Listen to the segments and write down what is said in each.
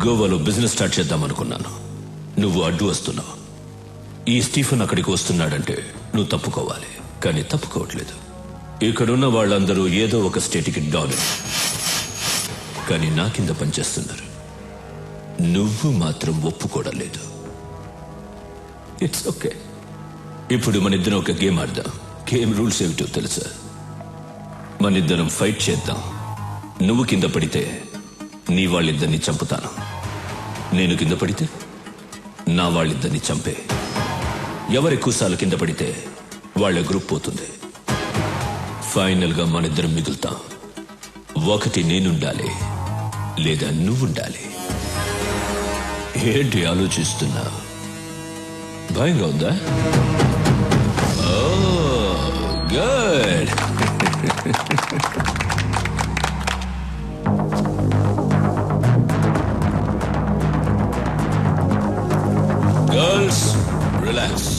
గోవాలో business start చేద్దాం అనుకున్నాను. నువ్వు అడ్డు వస్తున్నావు. ఈ స్టీఫెన్ అక్కడికి వస్తున్నాడంటే నువ్వు తప్పుకోవాలి, కానీ తప్పుకోవట్లేదు. ఇక్కడున్న వాళ్ళందరూ ఏదో ఒక స్టేట్కి డాలర్, కానీ నా కింద పనిచేస్తున్నారు. నువ్వు మాత్రం ఒప్పుకోవడం లేదు. It's okay. ఇప్పుడు మన ఇద్దరం ఒక గేమ్ ఆడదాం. గేమ్ రూల్స్ ఏమిటో తెలుసా? మన ఇద్దరం ఫైట్ చేద్దాం. నువ్వు కింద పడితే నీ వాళ్ళిద్దరిని చంపుతాను, నేను కింద పడితే నా వాళ్ళిద్దరిని చంపే. ఎవరి కూసాలు కింద పడితే వాళ్ళ గ్రూప్ పోతుంది. ఫైనల్ గా మన ఇద్దరం మిగులుతాం. ఒకటి నేనుండాలి, లేదా నువ్వుండాలి. ఏంటి ఆలోచిస్తున్నా? భయంగా ఉందా? గుడ్. Girls relax.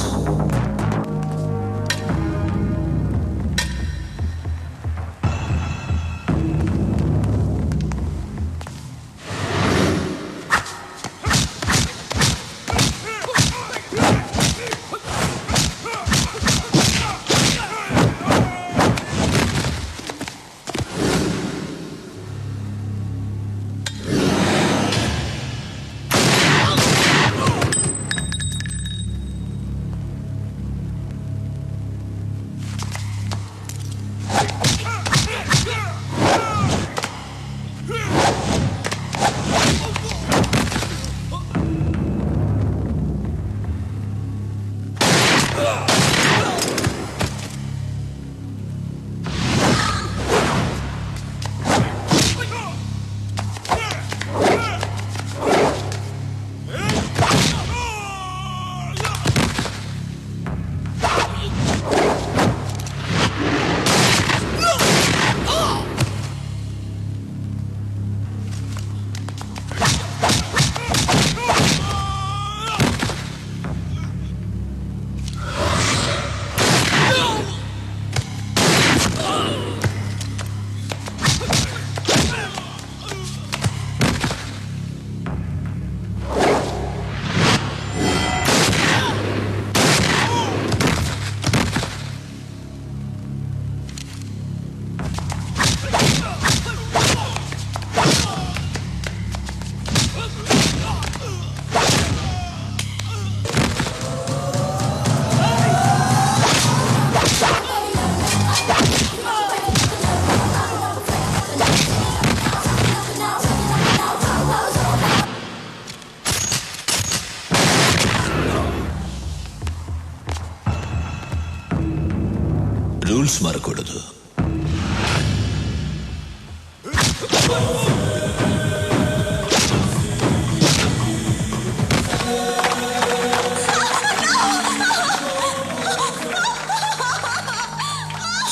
రూల్స్ మారకూడదు.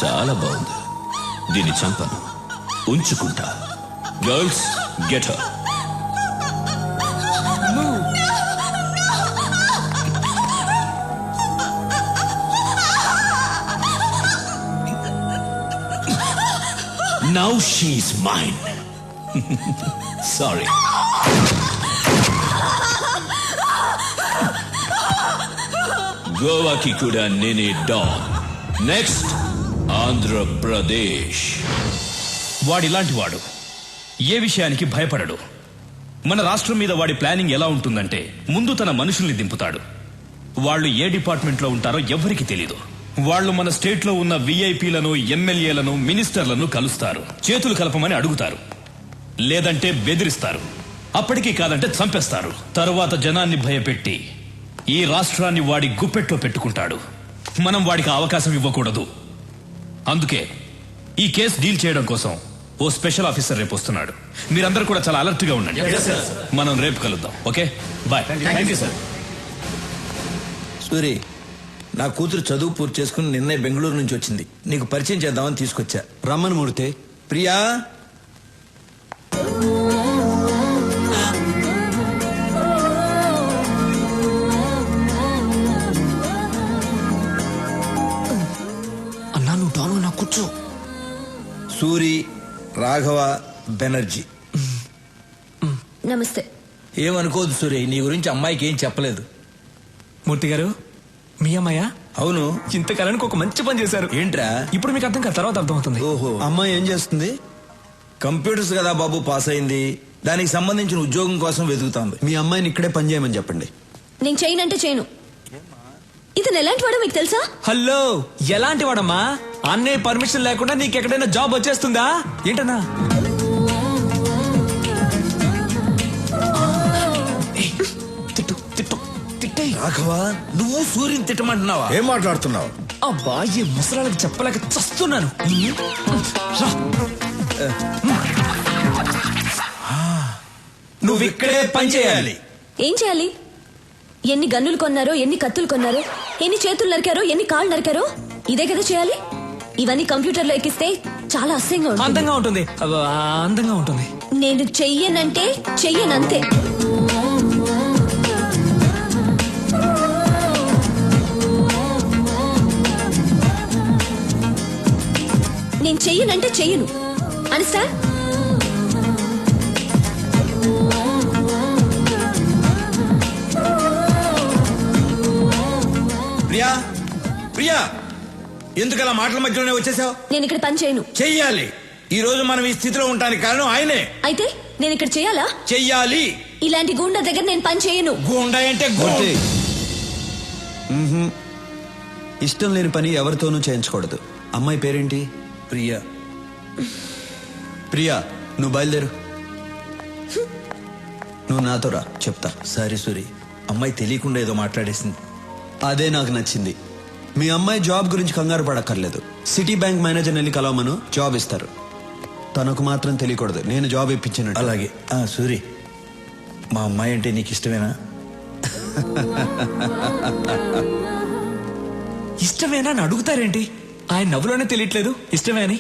చాలా బాగుంది. దీన్ని చంపను, ఉంచుకుంటా. Girls get her. Now she's mine. Sorry. గోవాకి కూడా నేనే డాన్. నెక్స్ట్ ఆంధ్రప్రదేశ్. వాడిలాంటి వాడు ఏ విషయానికి భయపడడు. మన రాష్ట్రం మీద వాడి ప్లానింగ్ ఎలా ఉంటుందంటే, ముందు తన మనుషుల్ని దింపుతాడు. వాళ్ళు ఏ డిపార్ట్మెంట్లో ఉంటారో ఎవ్వరికి తెలీదు. వాళ్ళు మన స్టేట్ లో ఉన్న విఐపీలను, ఎమ్మెల్యేలను, మినిస్టర్లను కలుస్తారు. చేతులు కలపమని అడుగుతారు, లేదంటే బెదిరిస్తారు. అప్పటికీ కాదంటే చంపేస్తారు. తరువాత జనాన్ని భయపెట్టి ఈ రాష్ట్రాన్ని వాడి గుప్పెట్లో పెట్టుకుంటాడు. మనం వాడికి అవకాశం ఇవ్వకూడదు. అందుకే ఈ కేసు డీల్ చేయడం కోసం ఓ స్పెషల్ ఆఫీసర్ రేపు వస్తున్నాడు. మీరందరూ కూడా చాలా అలర్ట్ గా ఉండండి. మనం రేపు కలుద్దాం. Okay, bye. Thank you sir. Suri, నా కూతురు చదువు పూర్తి చేసుకుని నిన్నే బెంగళూరు నుంచి వచ్చింది. నీకు పరిచయం చేద్దామని తీసుకొచ్చా. రమ్మని మూర్తి. ప్రియా, అన్నా నువ్వు డాను, నా కూర్చో. సూరి, రాఘవ బెనర్జీ. నమస్తే. ఏమనుకోదు సూరి, నీ గురించి అమ్మాయికి ఏం చెప్పలేదు. మూర్తి గారు, మీ అమ్మాయ అవును. ఇంతకాలానికి ఒక మంచి పని చేశారు. ఏంట్రా? ఇప్పుడు మీకు అర్థం కాదు, తర్వాత అర్థమవుతుంది. ఓహో, అమ్మాయి ఏం చేస్తుంది? కంప్యూటర్స్ కదా బాబు, పాస్ అయింది. దానికి సంబంధించిన ఉద్యోగం కోసం వెతుకుతాంది. మీ అమ్మాయిని ఇక్కడే పని చేయమని చెప్పండి. నేను చేయనంటే చేయను. ఇతను ఎలాంటి వాడో మీకు తెలుసా? హలో, ఎలాంటి వాడమ్మా? అన్నయ్య పర్మిషన్ లేకుండా నీకు ఎక్కడైనా జాబ్ వచ్చేస్తుందా ఏంటన్నా? ఏయ్, తిట్టు తిట్టు తిట్టే. రాఘవా, నువ్వు సూర్యుని తిట్టమంటున్నావా? ఏం మాట్లాడుతున్నావు? అబ్బా, ఈ ముసలాళ్ళకి చెప్పలేక చస్తున్నాను. రా. నువ్వు ఇక్కడే పని చేయాలి. ఏం చేయాలి? ఎన్ని గన్నులు కొన్నారో, ఎన్ని కత్తులు కొన్నారో, ఎన్ని చేతులు నరికారో, ఎన్ని కాళ్ళు నరికారో, ఇదే కదా చేయాలి. ఇవన్నీ కంప్యూటర్లో ఎక్కిస్తే చాలా అసహ్యంగా ఉంటుంది. అందంగా ఉంటుంది. అబ్బా, అందంగా ఉంటుంది. నేను చెయ్యనంటే చెయ్యనంతే. నేను చెయ్యనంటే చెయ్యను. అండర్స్టాండ్? ప్రియా, ప్రియా, ఎందుకలా మాటల మధ్యలోనే వచ్చేసావు? నేను ఇక్కడ పని చేయను. చెయ్యాలి. ఈ రోజు మనం ఈ స్థితిలో ఉండడానికి కారణం ఆయనే. అయితే నేను ఇక్కడ చేయాలా? చెయ్యాలి. ఇలాంటి గుండా దగ్గర నేను పని చేయను. గూండా అంటే మూర్తి, ఇష్టం లేని పని ఎవరితోనూ చేయించకూడదు. అమ్మాయి పేరేంటి? ప్రియా. ప్రియా, నువ్వు బయలుదేరు. నువ్వు నాతో రా, చెప్తా. సారీ సూరి, అమ్మాయి తెలియకుండా ఏదో మాట్లాడేసింది. అదే నాకు నచ్చింది. మీ అమ్మాయి జాబ్ గురించి కంగారు పడక్కర్లేదు. సిటీ బ్యాంక్ మేనేజర్ వెళ్ళి కలవమను, జాబ్ ఇస్తారు. తనకు మాత్రం తెలియకూడదు నేను జాబ్ ఇప్పించినట్టు. అలాగే. సూరి, మా అమ్మాయి అంటే నీకు ఇష్టమేనా? ఇష్టమేనా అని అడుగుతారేంటి? ఆయన నవ్వులోనే తెలియట్లేదు ఇష్టమే అని.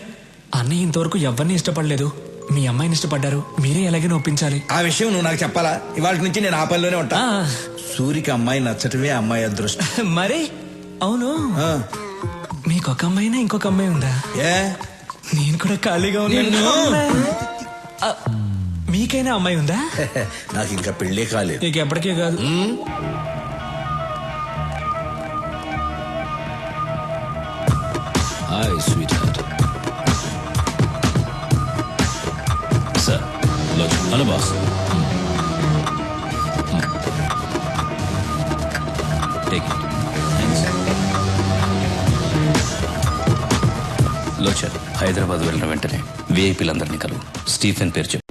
అన్నయ్య ఇంతవరకు ఎవరిని ఇష్టపడలేదు. మీ అమ్మాయిని ఇష్టపడ్డారు, మీరే ఎలాగైనా ఒప్పించాలి. ఆ విషయం నువ్వు నాకు చెప్పాలా? ఇవాళ నుంచి నేను ఆ పనిలోనే ఉంటా. ఆ. సూరికి అమ్మాయి నచ్చటమే అమ్మాయి అదృష్టం. మరి అవును, ఆ, మీకు ఒక అమ్మాయినా ఇంకొక అమ్మాయి ఉందా? ఏ నేను కూడా ఖాళీగా ఉన్నాను. నిన్ను? ఆ, మీకైనా అమ్మాయి ఉందా? నాకు ఇంకా పెళ్ళే కాలేదు. నీకు ఎప్పటికే కాదు. Hi sweetheart. Sir, hello boss. Take it. లోచర్, హైదరాబాద్ వెళ్ళిన వెంటనే విఐపీలందరినీ కలువు. స్టీఫెన్ పేరు చెప్పు.